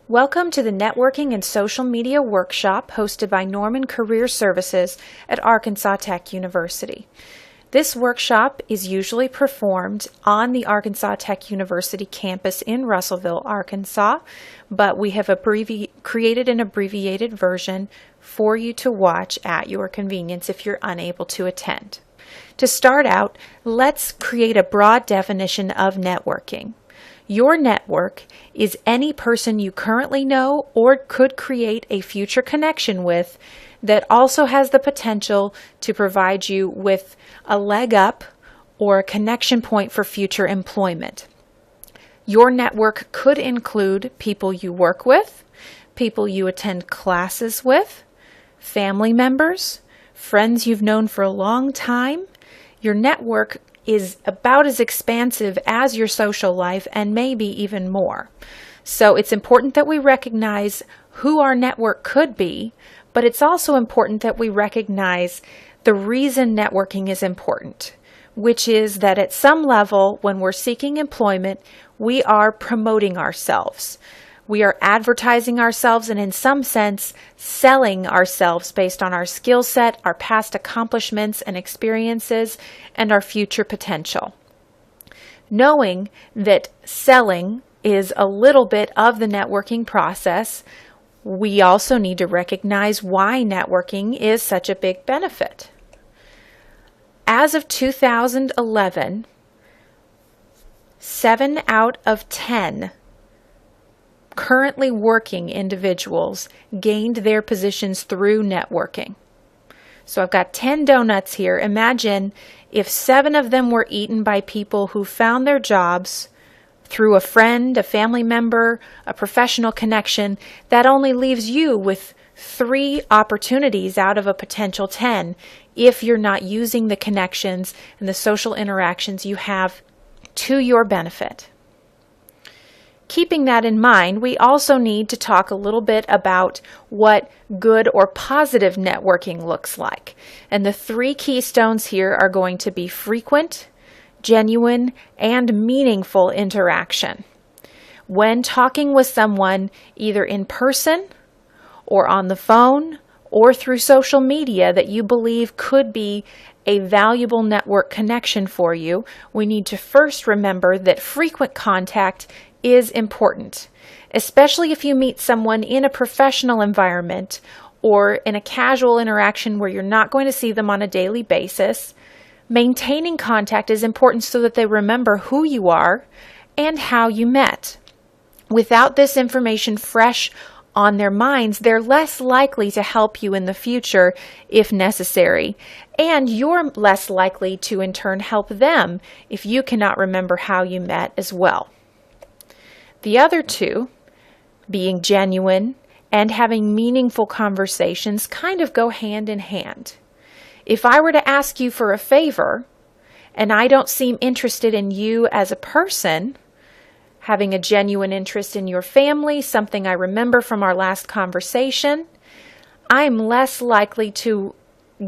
Welcome to the Networking and Social Media Workshop hosted by Norman Career Services at Arkansas Tech University. This workshop is usually performed on the Arkansas Tech University campus in Russellville, Arkansas, but we have created an abbreviated version for you to watch at your convenience if you're unable to attend. To start out, let's create a broad definition of networking. Your network is any person you currently know or could create a future connection with that also has the potential to provide you with a leg up or a connection point for future employment. Your network could include people you work with, people you attend classes with, family members, friends you've known for a long time. Your network is about as expansive as your social life and maybe even more. So it's important that we recognize who our network could be, but it's also important that we recognize the reason networking is important, which is that at some level, when we're seeking employment, we are promoting ourselves. We are advertising ourselves and in some sense selling ourselves based on our skill set, our past accomplishments and experiences, and our future potential. Knowing that selling is a little bit of the networking process, we also need to recognize why networking is such a big benefit. As of 2011, 7 out of 10 currently working individuals gained their positions through networking. So I've got 10 donuts here. Imagine if 7 of them were eaten by people who found their jobs through a friend, a family member, a professional connection. That only leaves you with 3 opportunities out of a potential 10 if you're not using the connections and the social interactions you have to your benefit. Keeping that in mind, we also need to talk a little bit about what good or positive networking looks like. And the 3 keystones here are going to be frequent, genuine, and meaningful interaction. When talking with someone, either in person or on the phone or through social media that you believe could be a valuable network connection for you, we need to first remember that frequent contact is important, especially if you meet someone in a professional environment or in a casual interaction where you're not going to see them on a daily basis. Maintaining contact is important so that they remember who you are and how you met. Without this information fresh on their minds, they're less likely to help you in the future if necessary, and you're less likely to in turn help them if you cannot remember how you met as well. The other 2, being genuine and having meaningful conversations, kind of go hand in hand. If I were to ask you for a favor and I don't seem interested in you as a person, having a genuine interest in your family, something I remember from our last conversation, I'm less likely to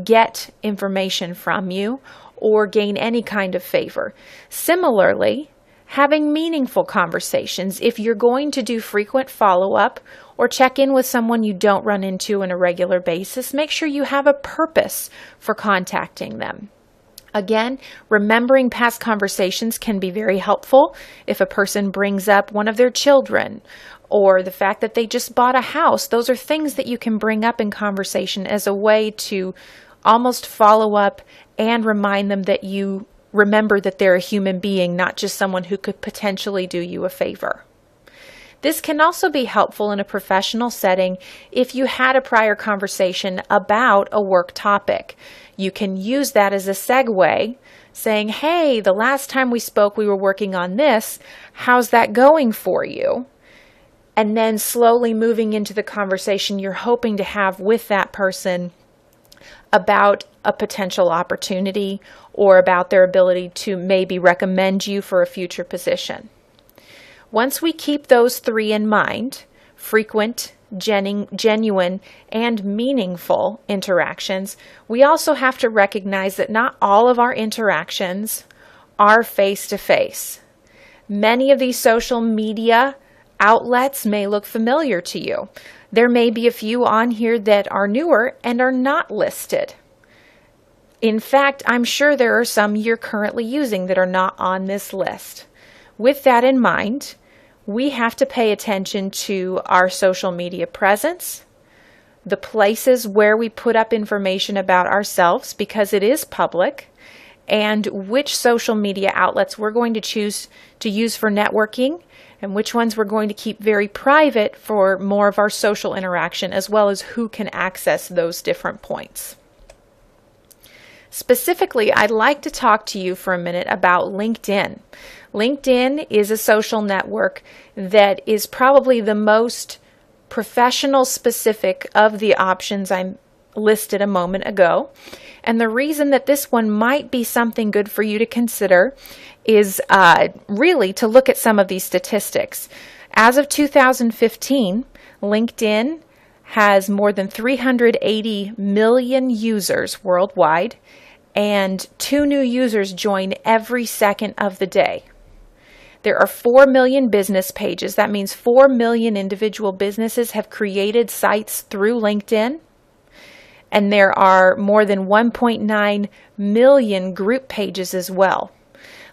get information from you or gain any kind of favor. Similarly, having meaningful conversations. If you're going to do frequent follow-up or check in with someone you don't run into on a regular basis, make sure you have a purpose for contacting them. Again, remembering past conversations can be very helpful if a person brings up one of their children or the fact that they just bought a house. Those are things that you can bring up in conversation as a way to almost follow up and remind them that you remember that they're a human being, not just someone who could potentially do you a favor. This can also be helpful in a professional setting if you had a prior conversation about a work topic. You can use that as a segue, saying, hey, the last time we spoke we were working on this. How's that going for you? And then slowly moving into the conversation you're hoping to have with that person about a potential opportunity or about their ability to maybe recommend you for a future position. Once we keep those 3 in mind, frequent, genuine, and meaningful interactions, we also have to recognize that not all of our interactions are face-to-face. Many of these social media outlets may look familiar to you. There may be a few on here that are newer and are not listed. In fact, I'm sure there are some you're currently using that are not on this list. With that in mind, we have to pay attention to our social media presence, the places where we put up information about ourselves because it is public, and which social media outlets we're going to choose to use for networking and which ones we're going to keep very private for more of our social interaction, as well as who can access those different points. Specifically, I'd like to talk to you for a minute about LinkedIn. LinkedIn is a social network that is probably the most professional specific of the options I listed a moment ago. And the reason that this one might be something good for you to consider is really to look at some of these statistics. As of 2015, LinkedIn has more than 380 million users worldwide, and 2 new users join every second of the day. There are 4 million business pages. That means 4 million individual businesses have created sites through LinkedIn. And there are more than 1.9 million group pages as well.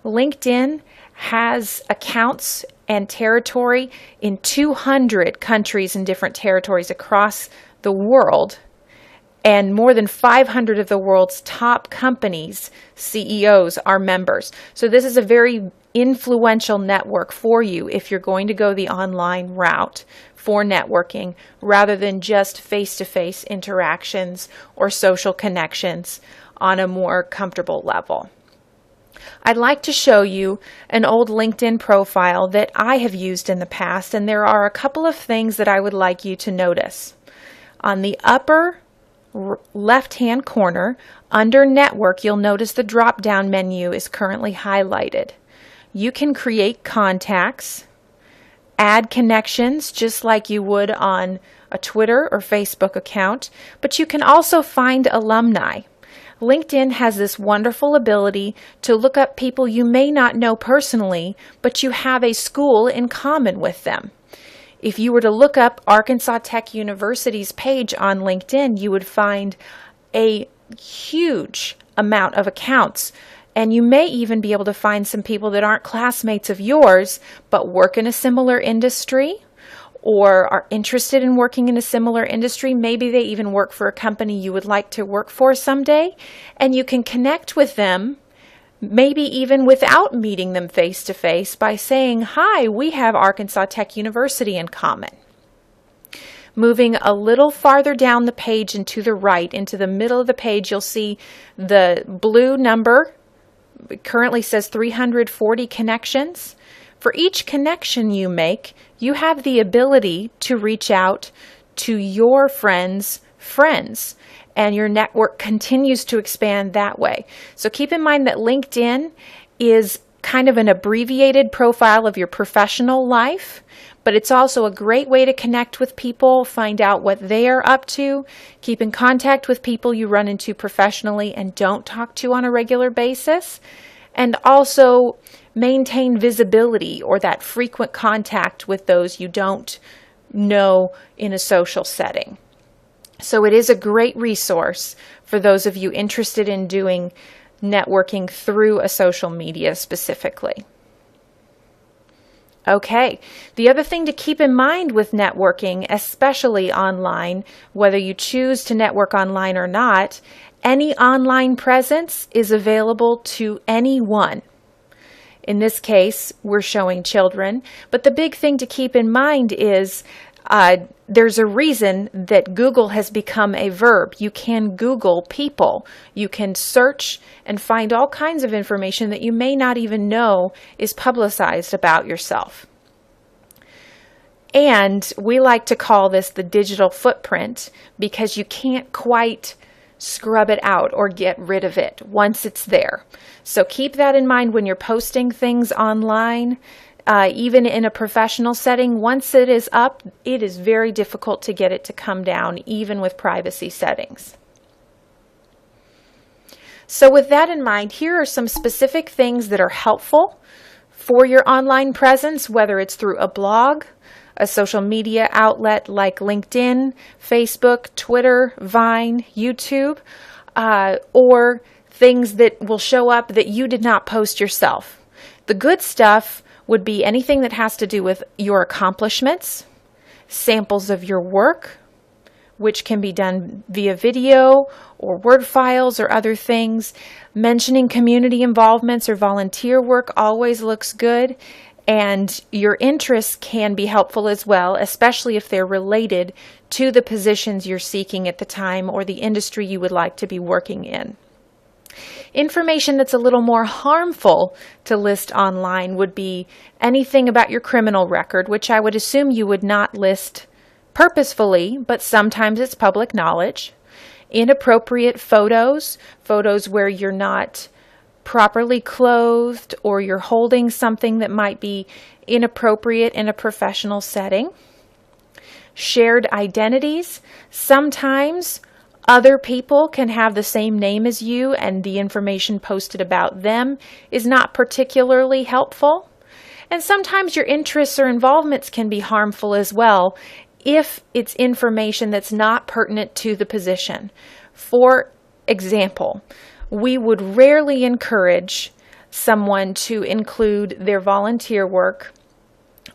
LinkedIn has accounts and territory in 200 countries and different territories across the world. And more than 500 of the world's top companies, CEOs, are members. So this is a very influential network for you if you're going to go the online route for networking rather than just face-to-face interactions or social connections on a more comfortable level. I'd like to show you an old LinkedIn profile that I have used in the past, and there are a couple of things that I would like you to notice. On the upper left-hand corner, under Network, you'll notice the drop-down menu is currently highlighted. You can create contacts, add connections just like you would on a Twitter or Facebook account, but you can also find alumni. LinkedIn has this wonderful ability to look up people you may not know personally, but you have a school in common with them. If you were to look up Arkansas Tech University's page on LinkedIn, you would find a huge amount of accounts. And you may even be able to find some people that aren't classmates of yours, but work in a similar industry or are interested in working in a similar industry. Maybe they even work for a company you would like to work for someday. And you can connect with them, maybe even without meeting them face to face, by saying, "Hi, we have Arkansas Tech University in common." Moving a little farther down the page and to the right, into the middle of the page, you'll see the blue number. It currently says 340 connections. For each connection you make, you have the ability to reach out to your friends' friends, and your network continues to expand that way. So keep in mind that LinkedIn is kind of an abbreviated profile of your professional life, but it's also a great way to connect with people, find out what they are up to, keep in contact with people you run into professionally and don't talk to on a regular basis, and also maintain visibility or that frequent contact with those you don't know in a social setting. So it is a great resource for those of you interested in doing networking through a social media specifically. Okay, the other thing to keep in mind with networking, especially online, whether you choose to network online or not, any online presence is available to anyone. In this case, we're showing children, but the big thing to keep in mind is there's a reason that Google has become a verb. You can Google people. You can search and find all kinds of information that you may not even know is publicized about yourself. And we like to call this the digital footprint because you can't quite scrub it out or get rid of it once it's there. So keep that in mind when you're posting things online. Even in a professional setting, once it is up, it is very difficult to get it to come down, even with privacy settings. So with that in mind, here are some specific things that are helpful for your online presence, whether it's through a blog, a social media outlet like LinkedIn, Facebook, Twitter, Vine, YouTube, or things that will show up that you did not post yourself. The good stuff would be anything that has to do with your accomplishments, samples of your work, which can be done via video or Word files or other things. Mentioning community involvements or volunteer work always looks good. And your interests can be helpful as well, especially if they're related to the positions you're seeking at the time or the industry you would like to be working in. Information that's a little more harmful to list online would be anything about your criminal record, which I would assume you would not list purposefully, but sometimes it's public knowledge. Inappropriate photos where you're not properly clothed or you're holding something that might be inappropriate in a professional setting. Shared identities. Sometimes other people can have the same name as you and the information posted about them is not particularly helpful. And sometimes your interests or involvements can be harmful as well if it's information that's not pertinent to the position. For example, we would rarely encourage someone to include their volunteer work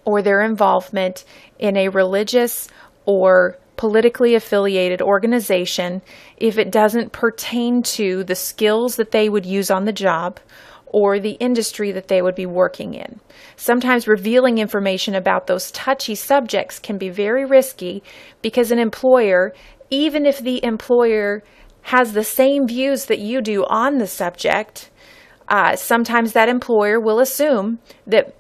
or their involvement in a religious or politically affiliated organization if it doesn't pertain to the skills that they would use on the job or the industry that they would be working in. Sometimes revealing information about those touchy subjects can be very risky because an employer, even if the employer has the same views that you do on the subject, sometimes that employer will assume that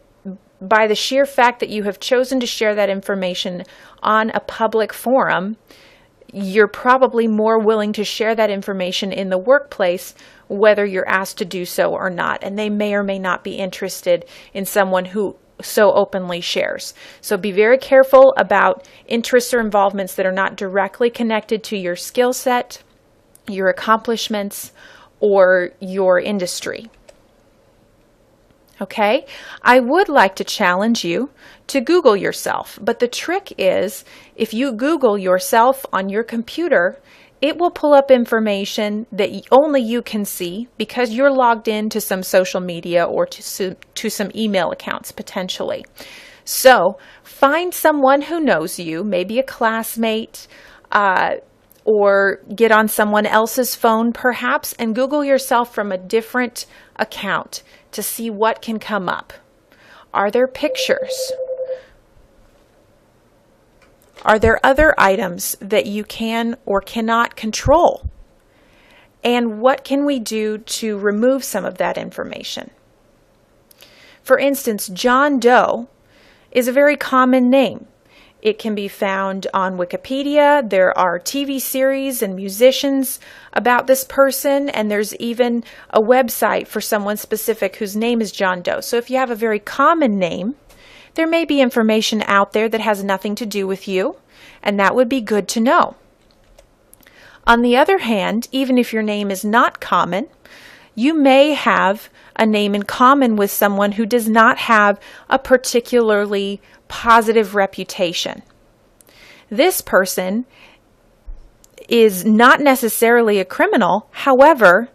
by the sheer fact that you have chosen to share that information on a public forum, you're probably more willing to share that information in the workplace, whether you're asked to do so or not. And they may or may not be interested in someone who so openly shares. So be very careful about interests or involvements that are not directly connected to your skill set, your accomplishments, or your industry. Okay, I would like to challenge you to Google yourself, but the trick is if you Google yourself on your computer, it will pull up information that only you can see because you're logged into some social media or to some email accounts potentially. So find someone who knows you, maybe a classmate, or get on someone else's phone perhaps and Google yourself from a different account to see what can come up. Are there pictures? Are there other items that you can or cannot control? And what can we do to remove some of that information? For instance, John Doe is a very common name. It can be found on Wikipedia. There are TV series and musicians about this person, and there's even a website for someone specific whose name is John Doe. So if you have a very common name, there may be information out there that has nothing to do with you, and that would be good to know. On the other hand, even if your name is not common, you may have a name in common with someone who does not have a particularly positive reputation. This person is not necessarily a criminal. However,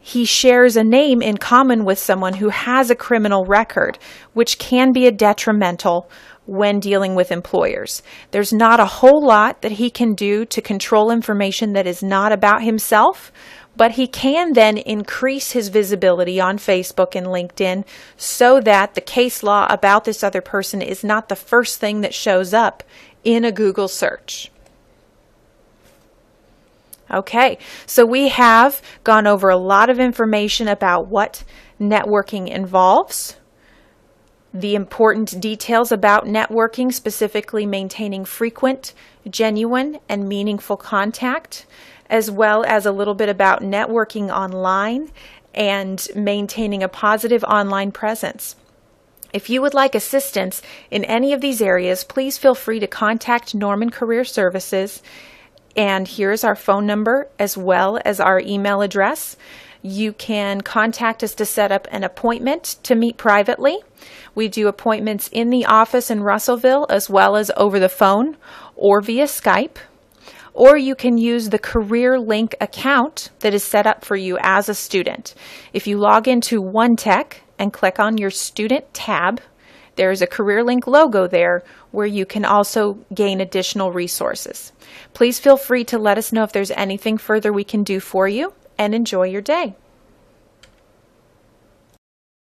he shares a name in common with someone who has a criminal record, which can be a detrimental when dealing with employers. There's not a whole lot that he can do to control information that is not about himself, but he can then increase his visibility on Facebook and LinkedIn so that the case law about this other person is not the first thing that shows up in a Google search. Okay, so we have gone over a lot of information about what networking involves, the important details about networking, specifically maintaining frequent, genuine, and meaningful contact, as well as a little bit about networking online and maintaining a positive online presence. If you would like assistance in any of these areas, please feel free to contact Norman Career Services. And here's our phone number as well as our email address. You can contact us to set up an appointment to meet privately. We do appointments in the office in Russellville as well as over the phone or via Skype. Or you can use the Career Link account that is set up for you as a student. If you log into OneTech and click on your student tab, there is a Career Link logo there where you can also gain additional resources. Please feel free to let us know if there's anything further we can do for you, and enjoy your day.